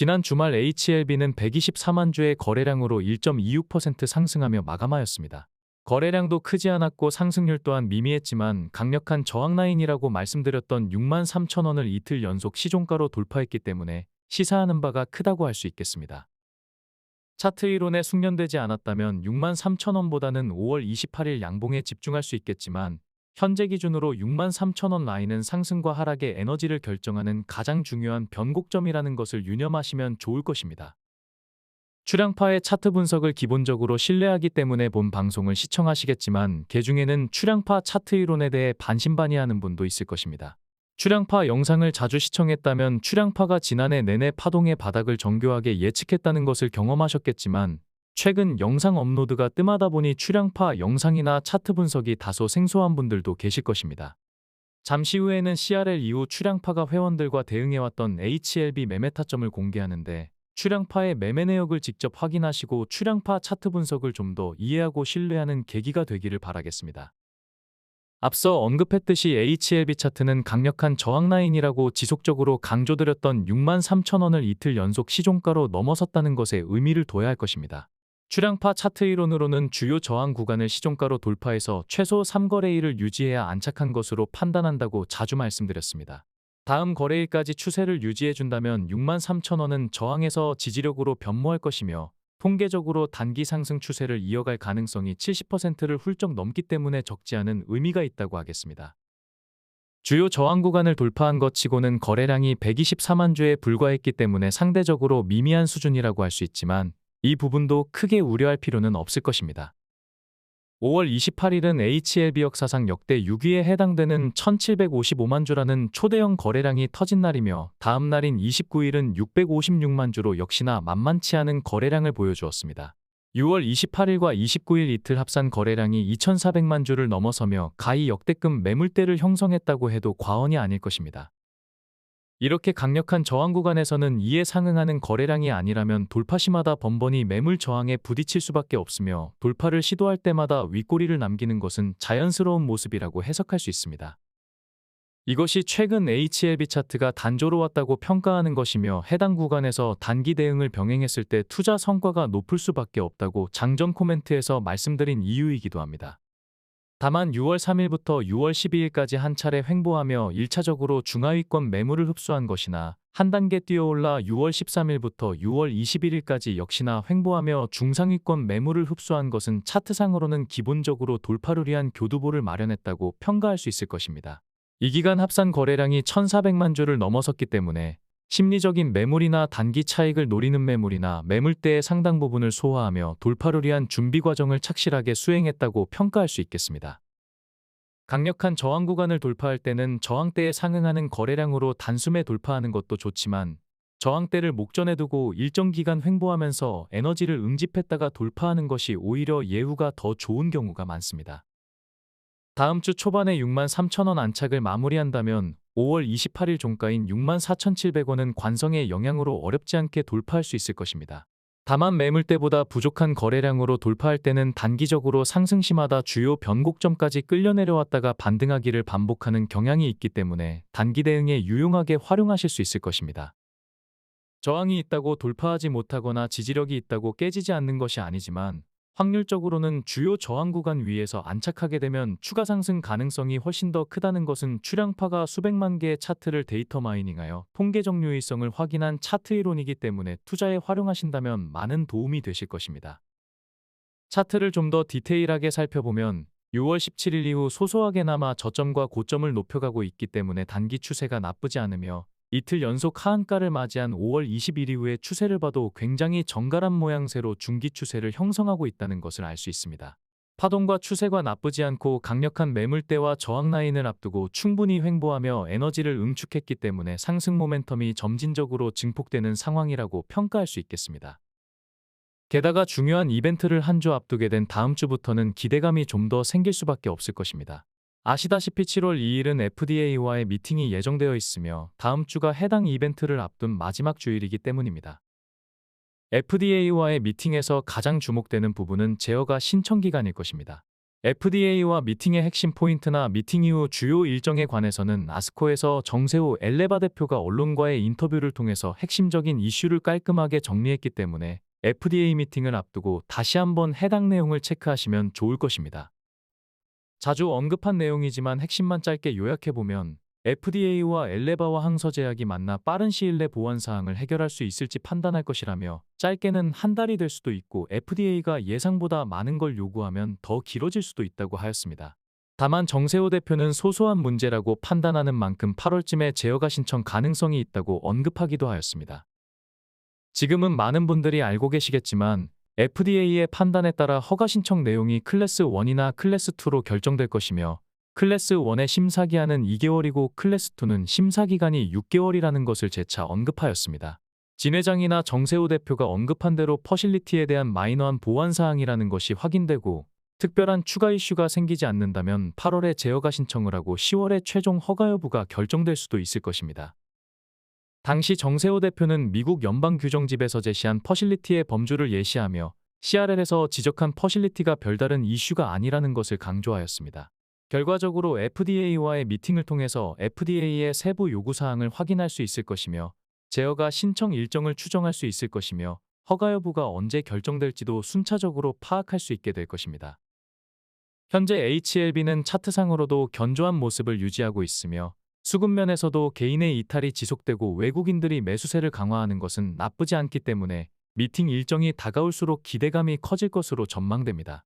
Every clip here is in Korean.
지난 주말 HLB는 124만 주의 거래량으로 1.26% 상승하며 마감하였습니다. 거래량도 크지 않았고 상승률 또한 미미했지만 강력한 저항 라인이라고 말씀드렸던 63,000원을 이틀 연속 시종가로 돌파했기 때문에 시사하는 바가 크다고 할 수 있겠습니다. 차트 이론에 숙련되지 않았다면 63,000원보다는 5월 28일 양봉에 집중할 수 있겠지만 현재 기준으로 63,000원 라인은 상승과 하락의 에너지를 결정하는 가장 중요한 변곡점이라는 것을 유념하시면 좋을 것입니다. 추량파의 차트 분석을 기본적으로 신뢰하기 때문에 본 방송을 시청하시겠지만 개중에는 추량파 차트 이론에 대해 반신반의하는 분도 있을 것입니다. 추량파 영상을 자주 시청했다면 추량파가 지난해 내내 파동의 바닥을 정교하게 예측했다는 것을 경험하셨겠지만 최근 영상 업로드가 뜸하다 보니 추량파 영상이나 차트 분석이 다소 생소한 분들도 계실 것입니다. 잠시 후에는 CRL 이후 추량파가 회원들과 대응해왔던 HLB 매매 타점을 공개하는데 추량파의 매매 내역을 직접 확인하시고 추량파 차트 분석을 좀 더 이해하고 신뢰하는 계기가 되기를 바라겠습니다. 앞서 언급했듯이 HLB 차트는 강력한 저항 라인이라고 지속적으로 강조드렸던 63,000원을 이틀 연속 시종가로 넘어섰다는 것에 의미를 둬야 할 것입니다. 추량파 차트 이론으로는 주요 저항 구간을 시종가로 돌파해서 최소 3거래일을 유지해야 안착한 것으로 판단한다고 자주 말씀드렸습니다. 다음 거래일까지 추세를 유지해준다면 63,000원은 저항에서 지지력으로 변모할 것이며 통계적으로 단기 상승 추세를 이어갈 가능성이 70%를 훌쩍 넘기 때문에 적지 않은 의미가 있다고 하겠습니다. 주요 저항 구간을 돌파한 것 치고는 거래량이 124만 주에 불과했기 때문에 상대적으로 미미한 수준이라고 할 수 있지만 이 부분도 크게 우려할 필요는 없을 것입니다. 5월 28일은 HLB 역사상 역대 6위에 해당되는 1,755만 주라는 초대형 거래량이 터진 날이며 다음 날인 29일은 656만 주로 역시나 만만치 않은 거래량을 보여주었습니다. 6월 28일과 29일 이틀 합산 거래량이 2,400만 주를 넘어서며 가히 역대급 매물대를 형성했다고 해도 과언이 아닐 것입니다. 이렇게 강력한 저항 구간에서는 이에 상응하는 거래량이 아니라면 돌파시마다 번번이 매물 저항에 부딪힐 수밖에 없으며 돌파를 시도할 때마다 윗꼬리를 남기는 것은 자연스러운 모습이라고 해석할 수 있습니다. 이것이 최근 HLB 차트가 단조로웠다고 평가하는 것이며 해당 구간에서 단기 대응을 병행했을 때 투자 성과가 높을 수밖에 없다고 장전 코멘트에서 말씀드린 이유이기도 합니다. 다만 6월 3일부터 6월 12일까지 한 차례 횡보하며 1차적으로 중하위권 매물을 흡수한 것이나 한 단계 뛰어올라 6월 13일부터 6월 21일까지 역시나 횡보하며 중상위권 매물을 흡수한 것은 차트상으로는 기본적으로 돌파를 위한 교두보를 마련했다고 평가할 수 있을 것입니다. 이 기간 합산 거래량이 1,400만 주를 넘어섰기 때문에 심리적인 매물이나 단기 차익을 노리는 매물이나 매물대의 상당 부분을 소화하며 돌파를 위한 준비 과정을 착실하게 수행했다고 평가할 수 있겠습니다. 강력한 저항 구간을 돌파할 때는 저항대에 상응하는 거래량으로 단숨에 돌파하는 것도 좋지만 저항대를 목전에 두고 일정 기간 횡보하면서 에너지를 응집했다가 돌파하는 것이 오히려 예후가 더 좋은 경우가 많습니다. 다음 주 초반에 63,000원 안착을 마무리한다면 5월 28일 종가인 64,700원은 관성의 영향으로 어렵지 않게 돌파할 수 있을 것입니다. 다만 매물대보다 부족한 거래량으로 돌파할 때는 단기적으로 상승시마다 주요 변곡점까지 끌려 내려왔다가 반등하기를 반복하는 경향이 있기 때문에 단기 대응에 유용하게 활용하실 수 있을 것입니다. 저항이 있다고 돌파하지 못하거나 지지력이 있다고 깨지지 않는 것이 아니지만 확률적으로는 주요 저항 구간 위에서 안착하게 되면 추가 상승 가능성이 훨씬 더 크다는 것은 추량파가 수백만 개의 차트를 데이터 마이닝하여 통계적 유의성을 확인한 차트 이론이기 때문에 투자에 활용하신다면 많은 도움이 되실 것입니다. 차트를 좀 더 디테일하게 살펴보면 6월 17일 이후 소소하게나마 저점과 고점을 높여가고 있기 때문에 단기 추세가 나쁘지 않으며 이틀 연속 하한가를 맞이한 5월 20일 이후의 추세를 봐도 굉장히 정갈한 모양새로 중기 추세를 형성하고 있다는 것을 알 수 있습니다. 파동과 추세가 나쁘지 않고 강력한 매물대와 저항 라인을 앞두고 충분히 횡보하며 에너지를 응축했기 때문에 상승 모멘텀이 점진적으로 증폭되는 상황이라고 평가할 수 있겠습니다. 게다가 중요한 이벤트를 한 주 앞두게 된 다음 주부터는 기대감이 좀 더 생길 수밖에 없을 것입니다. 아시다시피 7월 2일은 FDA와의 미팅이 예정되어 있으며 다음 주가 해당 이벤트를 앞둔 마지막 주일이기 때문입니다. FDA와의 미팅에서 가장 주목되는 부분은 제어가 신청 기간일 것입니다. FDA와 미팅의 핵심 포인트나 미팅 이후 주요 일정에 관해서는 아스코에서 정세호 엘레바 대표가 언론과의 인터뷰를 통해서 핵심적인 이슈를 깔끔하게 정리했기 때문에 FDA 미팅을 앞두고 다시 한번 해당 내용을 체크하시면 좋을 것입니다. 자주 언급한 내용이지만 핵심만 짧게 요약해보면 FDA와 엘레바와 항서제약이 만나 빠른 시일 내 보완 사항을 해결할 수 있을지 판단할 것이라며 짧게는 한 달이 될 수도 있고 FDA가 예상보다 많은 걸 요구하면 더 길어질 수도 있다고 하였습니다. 다만 정세호 대표는 소소한 문제라고 판단하는 만큼 8월쯤에 제어가 신청 가능성이 있다고 언급하기도 하였습니다. 지금은 많은 분들이 알고 계시겠지만 FDA의 판단에 따라 허가 신청 내용이 클래스 1이나 클래스 2로 결정될 것이며 클래스 1의 심사기한은 2개월이고 클래스 2는 심사기간이 6개월이라는 것을 재차 언급하였습니다. 진 회장이나 정세호 대표가 언급한 대로 퍼실리티에 대한 마이너한 보완사항이라는 것이 확인되고 특별한 추가 이슈가 생기지 않는다면 8월에 제어가 신청을 하고 10월에 최종 허가 여부가 결정될 수도 있을 것입니다. 당시 정세호 대표는 미국 연방규정집에서 제시한 퍼실리티의 범주를 예시하며 CRL에서 지적한 퍼실리티가 별다른 이슈가 아니라는 것을 강조하였습니다. 결과적으로 FDA와의 미팅을 통해서 FDA의 세부 요구사항을 확인할 수 있을 것이며 제어가 신청 일정을 추정할 수 있을 것이며 허가 여부가 언제 결정될지도 순차적으로 파악할 수 있게 될 것입니다. 현재 HLB는 차트상으로도 견조한 모습을 유지하고 있으며 수급면에서도 개인의 이탈이 지속되고 외국인들이 매수세를 강화하는 것은 나쁘지 않기 때문에 미팅 일정이 다가올수록 기대감이 커질 것으로 전망됩니다.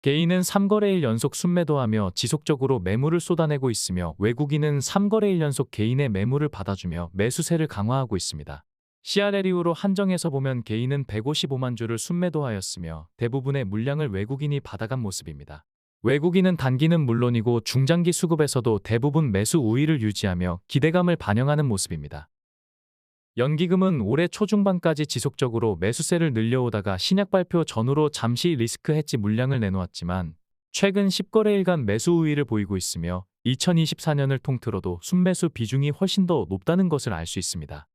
개인은 3거래일 연속 순매도하며 지속적으로 매물을 쏟아내고 있으며 외국인은 3거래일 연속 개인의 매물을 받아주며 매수세를 강화하고 있습니다. CRL 이후로 한정해서 보면 개인은 155만 주를 순매도하였으며 대부분의 물량을 외국인이 받아간 모습입니다. 외국인은 단기는 물론이고 중장기 수급에서도 대부분 매수 우위를 유지하며 기대감을 반영하는 모습입니다. 연기금은 올해 초중반까지 지속적으로 매수세를 늘려오다가 신약 발표 전후로 잠시 리스크 해지 물량을 내놓았지만 최근 10거래일간 매수 우위를 보이고 있으며 2024년을 통틀어도 순매수 비중이 훨씬 더 높다는 것을 알 수 있습니다.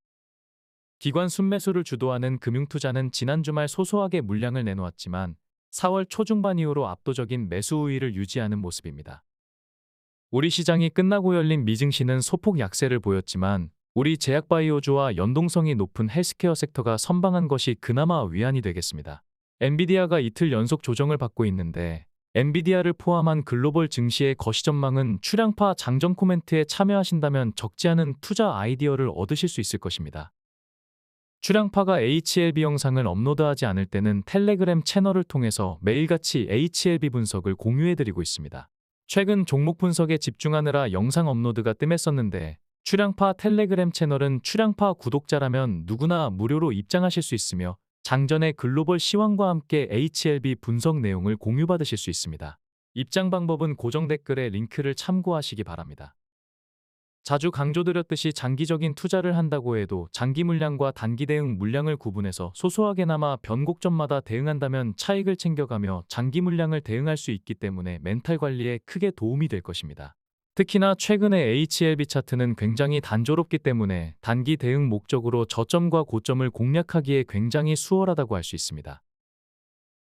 기관 순매수를 주도하는 금융투자는 지난 주말 소소하게 물량을 내놓았지만 4월 초중반 이후로 압도적인 매수 우위를 유지하는 모습입니다. 우리 시장이 끝나고 열린 미증시는 소폭 약세를 보였지만 우리 제약바이오주와 연동성이 높은 헬스케어 섹터가 선방한 것이 그나마 위안이 되겠습니다. 엔비디아가 이틀 연속 조정을 받고 있는데 엔비디아를 포함한 글로벌 증시의 거시 전망은 출향파 장전 코멘트에 참여하신다면 적지 않은 투자 아이디어를 얻으실 수 있을 것입니다. 출향파가 HLB 영상을 업로드하지 않을 때는 텔레그램 채널을 통해서 매일같이 HLB 분석을 공유해드리고 있습니다. 최근 종목 분석에 집중하느라 영상 업로드가 뜸했었는데 출향파 텔레그램 채널은 출향파 구독자라면 누구나 무료로 입장하실 수 있으며 장전의 글로벌 시황과 함께 HLB 분석 내용을 공유받으실 수 있습니다. 입장 방법은 고정 댓글에 링크를 참고하시기 바랍니다. 자주 강조드렸듯이 장기적인 투자를 한다고 해도 장기 물량과 단기 대응 물량을 구분해서 소소하게나마 변곡점마다 대응한다면 차익을 챙겨가며 장기 물량을 대응할 수 있기 때문에 멘탈 관리에 크게 도움이 될 것입니다. 특히나 최근의 HLB 차트는 굉장히 단조롭기 때문에 단기 대응 목적으로 저점과 고점을 공략하기에 굉장히 수월하다고 할 수 있습니다.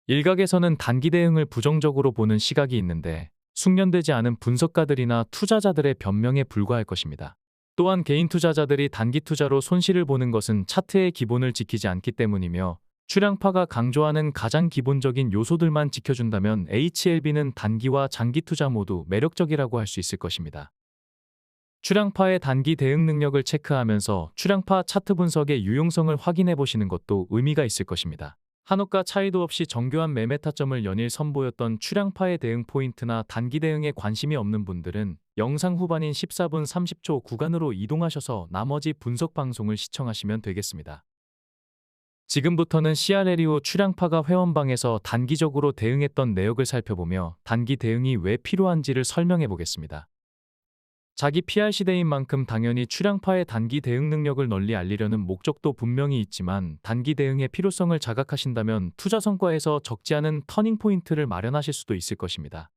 일각에서는 단기 대응을 부정적으로 보는 시각이 있는데 숙련되지 않은 분석가들이나 투자자들의 변명에 불과할 것입니다. 또한 개인 투자자들이 단기 투자로 손실을 보는 것은 차트의 기본을 지키지 않기 때문이며 출향파가 강조하는 가장 기본적인 요소들만 지켜준다면 HLB는 단기와 장기 투자 모두 매력적이라고 할 수 있을 것입니다. 출향파의 단기 대응 능력을 체크하면서 출향파 차트 분석의 유용성을 확인해 보시는 것도 의미가 있을 것입니다. 한옥가 차이도 없이 정교한 매매 타점을 연일 선보였던 출향파의 대응 포인트나 단기 대응에 관심이 없는 분들은 영상 후반인 14분 30초 구간으로 이동하셔서 나머지 분석 방송을 시청하시면 되겠습니다. 지금부터는 CRL 이후 출향파가 회원방에서 단기적으로 대응했던 내역을 살펴보며 단기 대응이 왜 필요한지를 설명해 보겠습니다. 자기 PR 시대인 만큼 당연히 출향파의 단기 대응 능력을 널리 알리려는 목적도 분명히 있지만 단기 대응의 필요성을 자각하신다면 투자 성과에서 적지 않은 터닝포인트를 마련하실 수도 있을 것입니다.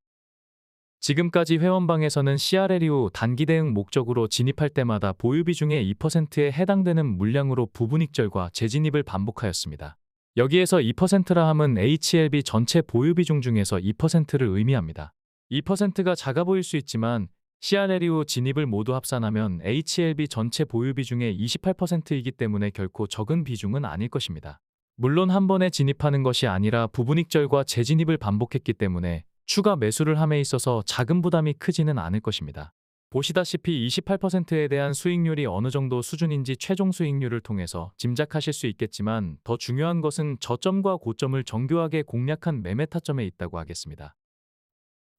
지금까지 회원방에서는 CRL 이후 단기 대응 목적으로 진입할 때마다 보유 비중의 2%에 해당되는 물량으로 부분 익절과 재진입을 반복하였습니다. 여기에서 2%라 함은 HLB 전체 보유 비중 중에서 2%를 의미합니다. 2%가 작아 보일 수 있지만 CRL 이후 진입을 모두 합산하면 HLB 전체 보유 비중의 28%이기 때문에 결코 적은 비중은 아닐 것입니다. 물론 한 번에 진입하는 것이 아니라 부분익절과 재진입을 반복했기 때문에 추가 매수를 함에 있어서 자금 부담이 크지는 않을 것입니다. 보시다시피 28%에 대한 수익률이 어느 정도 수준인지 최종 수익률을 통해서 짐작하실 수 있겠지만 더 중요한 것은 저점과 고점을 정교하게 공략한 매매 타점에 있다고 하겠습니다.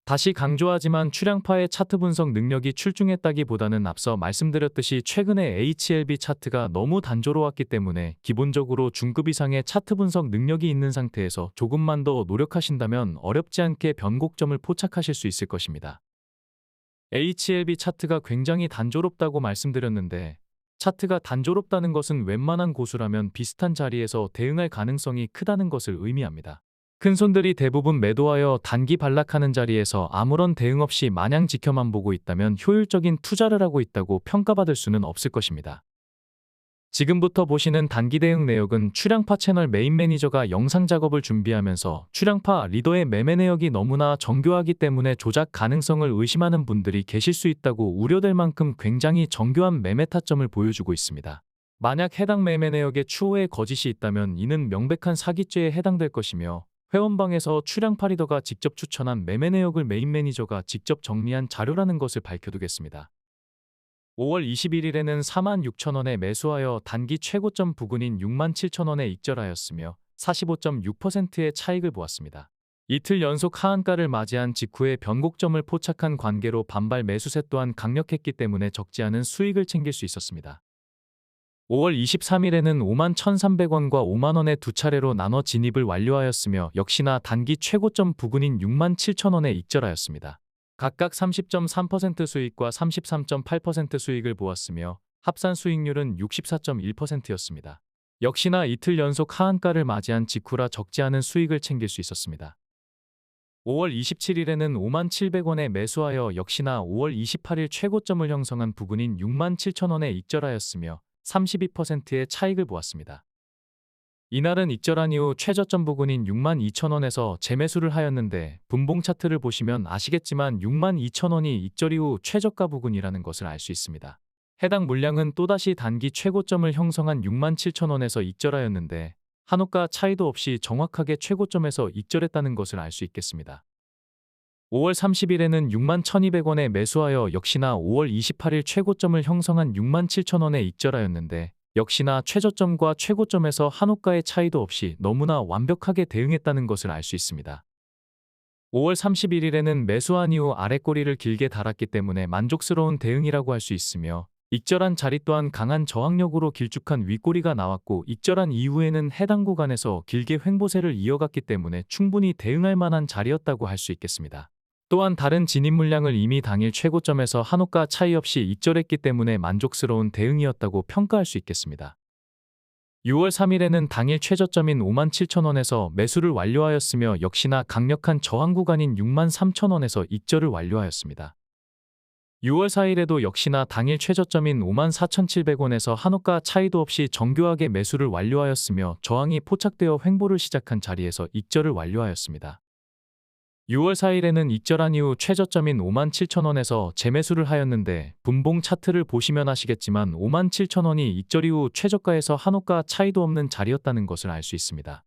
다시 강조하지만 출량파의 차트 분석 능력이 출중했다기보다는 앞서 말씀드렸듯이 최근에 HLB 차트가 너무 단조로웠기 때문에 기본적으로 중급 이상의 차트 분석 능력이 있는 상태에서 조금만 더 노력하신다면 어렵지 않게 변곡점을 포착하실 수 있을 것입니다. HLB 차트가 굉장히 단조롭다고 말씀드렸는데 차트가 단조롭다는 것은 웬만한 고수라면 비슷한 자리에서 대응할 가능성이 크다는 것을 의미합니다. 큰손들이 대부분 매도하여 단기 반락하는 자리에서 아무런 대응 없이 마냥 지켜만 보고 있다면 효율적인 투자를 하고 있다고 평가받을 수는 없을 것입니다. 지금부터 보시는 단기 대응 내역은 출량파 채널 메인 매니저가 영상 작업을 준비하면서 출량파 리더의 매매 내역이 너무나 정교하기 때문에 조작 가능성을 의심하는 분들이 계실 수 있다고 우려될 만큼 굉장히 정교한 매매 타점을 보여주고 있습니다. 만약 해당 매매 내역에 추후에 거짓이 있다면 이는 명백한 사기죄에 해당될 것이며 회원방에서 출량파 리더가 직접 추천한 매매 내역을 메인 매니저가 직접 정리한 자료라는 것을 밝혀두겠습니다. 5월 21일에는 46,000원에 매수하여 단기 최고점 부근인 67,000원에 익절하였으며 45.6%의 차익을 보았습니다. 이틀 연속 하한가를 맞이한 직후에 변곡점을 포착한 관계로 반발 매수세 또한 강력했기 때문에 적지 않은 수익을 챙길 수 있었습니다. 5월 23일에는 51,300원과 5만원에 두 차례로 나눠 진입을 완료하였으며 역시나 단기 최고점 부근인 67,000원에 익절하였습니다. 각각 30.3% 수익과 33.8% 수익을 보았으며 합산 수익률은 64.1%였습니다. 역시나 이틀 연속 하한가를 맞이한 직후라 적지 않은 수익을 챙길 수 있었습니다. 5월 27일에는 57,000원에 매수하여 역시나 5월 28일 최고점을 형성한 부근인 67,000원에 익절하였으며 32%의 차익을 보았습니다. 이날은 익절한 이후 최저점 부근인 62,000원에서 재매수를 하였는데 분봉 차트를 보시면 아시겠지만 62,000원이 익절 이후 최저가 부근이라는 것을 알 수 있습니다. 해당 물량은 또다시 단기 최고점을 형성한 67,000원에서 익절하였는데 한호가 차이도 없이 정확하게 최고점에서 익절했다는 것을 알 수 있겠습니다. 5월 30일에는 61,200원에 매수하여 역시나 5월 28일 최고점을 형성한 67,000원에 익절하였는데 역시나 최저점과 최고점에서 한호가의 차이도 없이 너무나 완벽하게 대응했다는 것을 알 수 있습니다. 5월 31일에는 매수한 이후 아랫꼬리를 길게 달았기 때문에 만족스러운 대응이라고 할 수 있으며 익절한 자리 또한 강한 저항력으로 길쭉한 윗꼬리가 나왔고 익절한 이후에는 해당 구간에서 길게 횡보세를 이어갔기 때문에 충분히 대응할 만한 자리였다고 할 수 있겠습니다. 또한 다른 진입 물량을 이미 당일 최고점에서 한호가 차이 없이 익절했기 때문에 만족스러운 대응이었다고 평가할 수 있겠습니다. 6월 3일에는 당일 최저점인 57,000원에서 매수를 완료하였으며 역시나 강력한 저항 구간인 63,000원에서 익절을 완료하였습니다. 6월 4일에도 역시나 당일 최저점인 54,700원에서 한호가 차이도 없이 정교하게 매수를 완료하였으며 저항이 포착되어 횡보를 시작한 자리에서 익절을 완료하였습니다. 6월 4일에는 익절한 이후 최저점인 57,000원에서 재매수를 하였는데 분봉 차트를 보시면 아시겠지만 57,000원이 익절 이후 최저가에서 한호가 차이도 없는 자리였다는 것을 알 수 있습니다.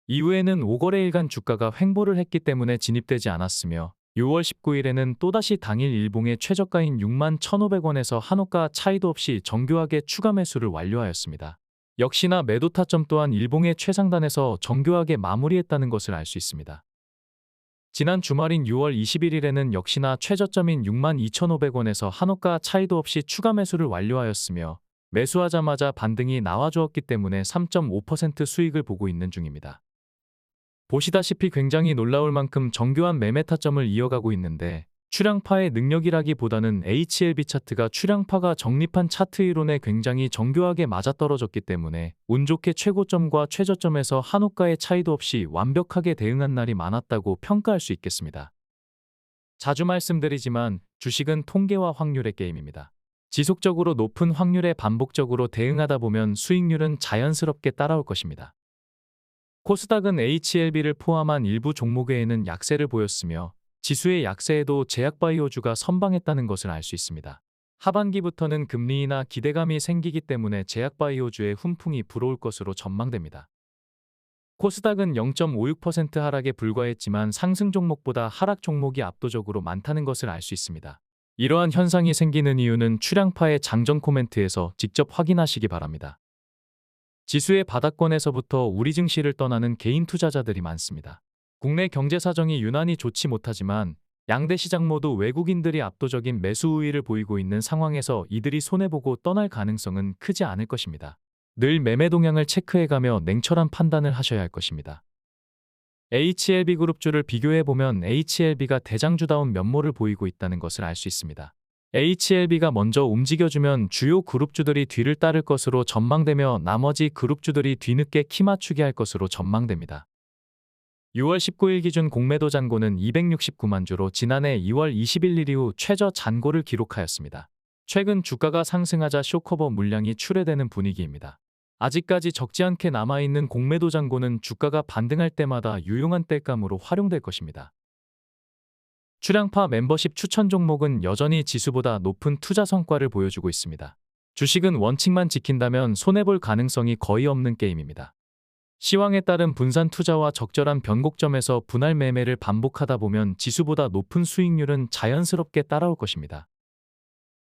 이후에는 5거래일간 주가가 횡보를 했기 때문에 진입되지 않았으며 6월 19일에는 또다시 당일 일봉의 최저가인 61,500원에서 한호가 차이도 없이 정교하게 추가 매수를 완료하였습니다. 역시나 매도 타점 또한 일봉의 최상단에서 정교하게 마무리했다는 것을 알 수 있습니다. 지난 주말인 6월 21일에는 역시나 최저점인 62,500원에서 한호가 차이도 없이 추가 매수를 완료하였으며 매수하자마자 반등이 나와주었기 때문에 3.5% 수익을 보고 있는 중입니다. 보시다시피 굉장히 놀라울 만큼 정교한 매매 타점을 이어가고 있는데 출량파의 능력이라기보다는 HLB 차트가 출량파가 정립한 차트 이론에 굉장히 정교하게 맞아떨어졌기 때문에 운 좋게 최고점과 최저점에서 한호가의 차이도 없이 완벽하게 대응한 날이 많았다고 평가할 수 있겠습니다. 자주 말씀드리지만 주식은 통계와 확률의 게임입니다. 지속적으로 높은 확률에 반복적으로 대응하다 보면 수익률은 자연스럽게 따라올 것입니다. 코스닥은 HLB를 포함한 일부 종목에는 약세를 보였으며 지수의 약세에도 제약바이오주가 선방했다는 것을 알 수 있습니다. 하반기부터는 금리 인하 기대감이 생기기 때문에 제약바이오주의 훈풍이 불어올 것으로 전망됩니다. 코스닥은 0.56% 하락에 불과했지만 상승 종목보다 하락 종목이 압도적으로 많다는 것을 알 수 있습니다. 이러한 현상이 생기는 이유는 출향파의 장전 코멘트에서 직접 확인하시기 바랍니다. 지수의 바닥권에서부터 우리 증시를 떠나는 개인 투자자들이 많습니다. 국내 경제 사정이 유난히 좋지 못하지만 양대 시장 모두 외국인들이 압도적인 매수 우위를 보이고 있는 상황에서 이들이 손해보고 떠날 가능성은 크지 않을 것입니다. 늘 매매 동향을 체크해가며 냉철한 판단을 하셔야 할 것입니다. HLB그룹주를 비교해보면 HLB가 대장주다운 면모를 보이고 있다는 것을 알 수 있습니다. HLB가 먼저 움직여주면 주요 그룹주들이 뒤를 따를 것으로 전망되며 나머지 그룹주들이 뒤늦게 키 맞추기 할 것으로 전망됩니다. 6월 19일 기준 공매도 잔고는 269만 주로 지난해 2월 21일 이후 최저 잔고를 기록하였습니다. 최근 주가가 상승하자 쇼커버 물량이 출회되는 분위기입니다. 아직까지 적지 않게 남아있는 공매도 잔고는 주가가 반등할 때마다 유용한 땔감으로 활용될 것입니다. 출향파 멤버십 추천 종목은 여전히 지수보다 높은 투자 성과를 보여주고 있습니다. 주식은 원칙만 지킨다면 손해볼 가능성이 거의 없는 게임입니다. 시황에 따른 분산 투자와 적절한 변곡점에서 분할 매매를 반복하다 보면 지수보다 높은 수익률은 자연스럽게 따라올 것입니다.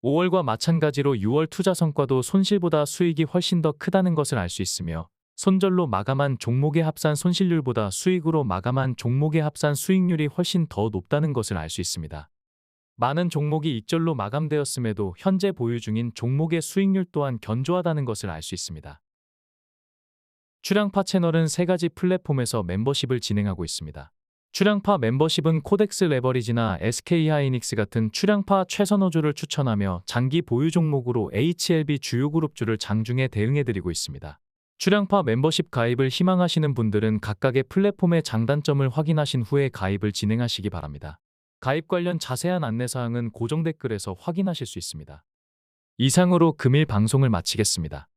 5월과 마찬가지로 6월 투자 성과도 손실보다 수익이 훨씬 더 크다는 것을 알 수 있으며 손절로 마감한 종목의 합산 손실률보다 수익으로 마감한 종목의 합산 수익률이 훨씬 더 높다는 것을 알 수 있습니다. 많은 종목이 익절로 마감되었음에도 현재 보유 중인 종목의 수익률 또한 견조하다는 것을 알 수 있습니다. 출향파 채널은 3가지 플랫폼에서 멤버십을 진행하고 있습니다. 출향파 멤버십은 코덱스 레버리지나 SK하이닉스 같은 출향파 최선호주를 추천하며 장기 보유 종목으로 HLB 주요 그룹주를 장중에 대응해드리고 있습니다. 출향파 멤버십 가입을 희망하시는 분들은 각각의 플랫폼의 장단점을 확인하신 후에 가입을 진행하시기 바랍니다. 가입 관련 자세한 안내사항은 고정 댓글에서 확인하실 수 있습니다. 이상으로 금일 방송을 마치겠습니다.